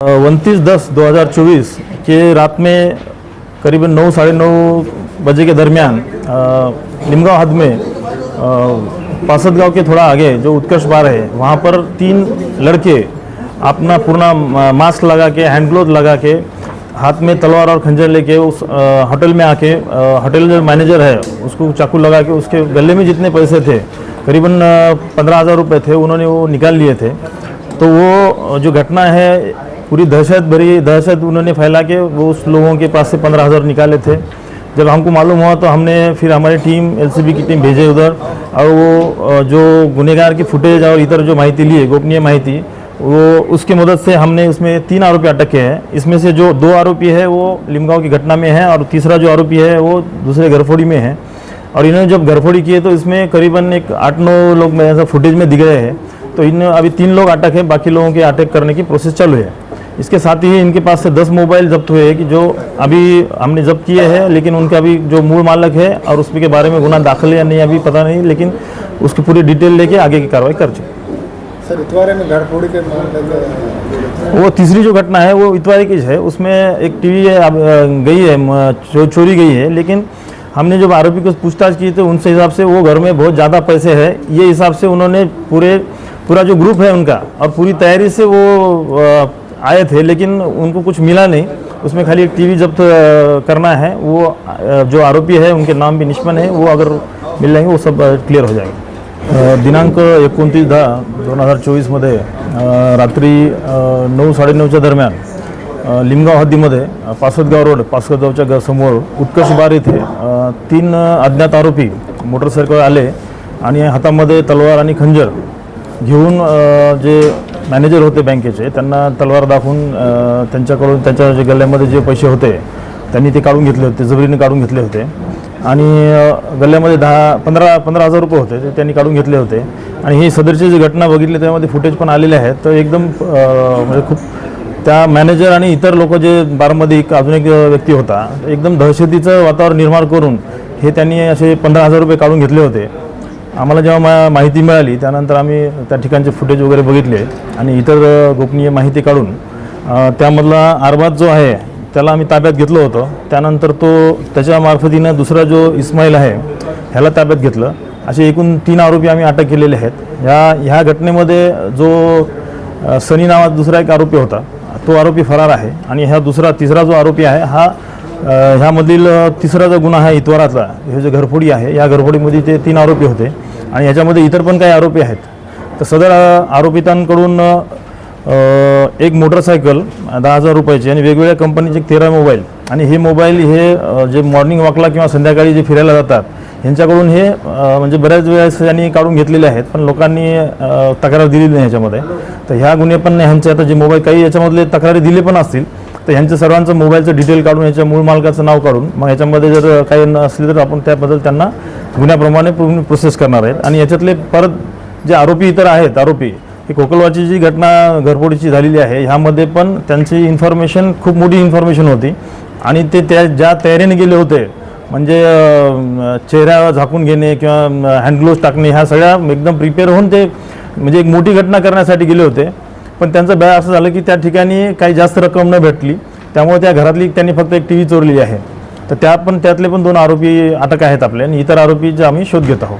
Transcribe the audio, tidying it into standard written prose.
29/10/2024 के रात में करीबन 9 साढ़े 9 बजे के दरमियान लिमगांव हद में पासद गांव के थोड़ा आगे जो उत्कर्ष बार है वहाँ पर 3 लड़के अपना पूरा मास्क लगा के, हैंड ग्लोव लगा के, हाथ में तलवार और खंजर लेके उस होटल में आके, होटल जो मैनेजर है उसको चाकू लगा के उसके गले में जितने पैसे थे करीबन 15,000 रुपये थे, उन्होंने वो निकाल लिए थे। तो वो जो घटना है पूरी दहशत उन्होंने फैला के वो उस लोगों के पास से 15,000 निकाले थे। जब हमको मालूम हुआ तो हमने फिर हमारी टीम एलसीबी की टीम भेजे उधर, और वो जो गुनहगार की फुटेज और इतर जो माहिती ली है, गोपनीय माहिती, वो उसकी मदद से हमने उसमें 3 आरोपी अटक किए हैं। इसमें से जो 2 आरोपी है वो लिमगांव की घटना में है और तीसरा जो आरोपी है वो दूसरे घरफोड़ी में है। और इन्होंने जब घरफोड़ी किए तो इसमें करीबन एक 8-9 लोग में ऐसा फुटेज में दिख रहे हैं। तो इन अभी 3 लोग अटक है, बाकी लोगों के अटैक करने की प्रोसेस चालू है। इसके साथ ही इनके पास से 10 मोबाइल जब्त हुए हैं कि जो अभी हमने जब्त किए हैं, लेकिन उनका अभी जो मूल मालक है और उसके के बारे में गुना दाखिल है या नहीं अभी पता नहीं, लेकिन उसकी पूरी डिटेल लेके आगे की कार्रवाई कर चुके। सर इतवारे में घरफोड़ी के वो तीसरी जो घटना है वो इतवारी की है, उसमें एक टीवी गई है, चोरी गई है, लेकिन हमने जब आरोपी को पूछताछ की तो उनसे हिसाब से वो घर में बहुत ज़्यादा पैसे है, ये हिसाब से उन्होंने पूरा जो ग्रुप है उनका और पूरी तैयारी से वो आए थे, लेकिन उनको कुछ मिला नहीं। उसमें खाली एक टीवी जब्त करना है। वो जो आरोपी है उनके नाम भी निष्पन्न है, वो अगर मिल जाएंगे वो सब क्लियर हो जाएगा। दिनांक 29/10/2024 मध्ये रात्री 9 साढ़े 9च्या दरम्यान लिमगाव हद्दीमध्ये पासदगाव रोड, पासदगावच्या समोर उत्कर्ष बार येथे 3 अज्ञात आरोपी मोटरसायकल आले आणि हातामध्ये तलवार आणि खंजर घेऊन जे मॅनेजर होते बँकेचे त्यांना तलवार दाखवून त्यांच्याकडून त्यांच्या जे गल्ल्यामध्ये जे पैसे होते त्यांनी ते काढून घेतले होते, जबरीने काढून घेतले होते आणि गल्ल्यामध्ये 15,000 रुपये होते ते त्यांनी काढून घेतले होते। आणि ही सदरची जी घटना बघितली त्यामध्ये फुटेज पण आलेले आहेत। तर एकदम म्हणजे खूप त्या मॅनेजर आणि इतर लोक जे बारमध्ये अजून एक व्यक्ती होता, एकदम दहशतीचं वातावरण निर्माण करून हे त्यांनी असे 15,000 रुपये काढून घेतले होते। आम्हाला जेव्हा माहिती मिळाली त्यानंतर आम्ही त्या ठिकाणचे फुटेज वगैरे बघितले आणि इतर गोपनीय माहिती काढून त्यामधला अरबाज जो आहे त्याला आम्ही ताब्यात घेतलं होतं। त्यानंतर तो त्याच्या मार्फतीनं दुसरा जो इस्माईल आहे ह्याला ताब्यात घेतलं। असे एकूण 3 आरोपी आम्ही अटक केलेले आहेत। ह्या घटनेमध्ये जो सनी नावाचा दुसरा एक आरोपी होता तो आरोपी फरार आहे आणि तिसरा जो आरोपी आहे हा ह्यामधील तिसरा जो गुन्हा आहे इतवारातला, हे जे घरफोडी आहे या घरफोडीमध्ये ते 3 आरोपी होते आणि याच्यामध्ये इतर पण काही आरोपी आहेत। तर सदर आरोपितांकडून एक मोटरसायकल 10,000 रुपयाची आणि वेगवेगळ्या कंपनीचे 13 मोबाईल आणि हे मोबाईल हे जे मॉर्निंग वॉकला किंवा संध्याकाळी जे फिरायला जातात ह्यांच्याकडून हे म्हणजे बऱ्याच वेळेस यांनी काढून घेतलेले आहेत, पण लोकांनी तक्रार दिली नाही ह्याच्यामध्ये। तर ह्या गुन्हे पण ह्यांचे आता जे मोबाईल काही याच्यामधले तक्रारी दिले पण असतील तर ह्यांचं सर्वांचं मोबाईलचं डिटेल काढून ह्याच्या मूळ मालकाचं नाव काढून मग ह्याच्यामध्ये जर काही नसले तर आपण त्याबद्दल त्यांना गुन्ह्याप्रमाणे पूर्ण प्रोसेस करणार आहेत। आणि याच्यातले परत जे इतर आहेत आरोपी, ही कोकलवाची जी घटना घरफोडीची झालेली आहे ह्यामध्ये पण त्यांची इन्फॉर्मेशन खूप मोठी इन्फॉर्मेशन होती आणि ते ज्या तयारीने गेले होते म्हणजे चेहऱ्यावर झाकून घेणे किंवा हँडग्लोव्स टाकणे ह्या सगळ्या एकदम प्रिपेअर होऊन ते म्हणजे एक मोठी घटना करण्यासाठी गेले होते। पण त्यांचं बॅग असं झालं की त्या ठिकाणी काही जास्त रक्कम न भेटली, त्यामुळे त्या घरातली त्यांनी फक्त एक टीव्ही चोरली आहे। तर त्यातले पण 2 आरोपी अटक आहेत आपले आणि इतर आरोपीचे आम्ही शोध घेत आहोत।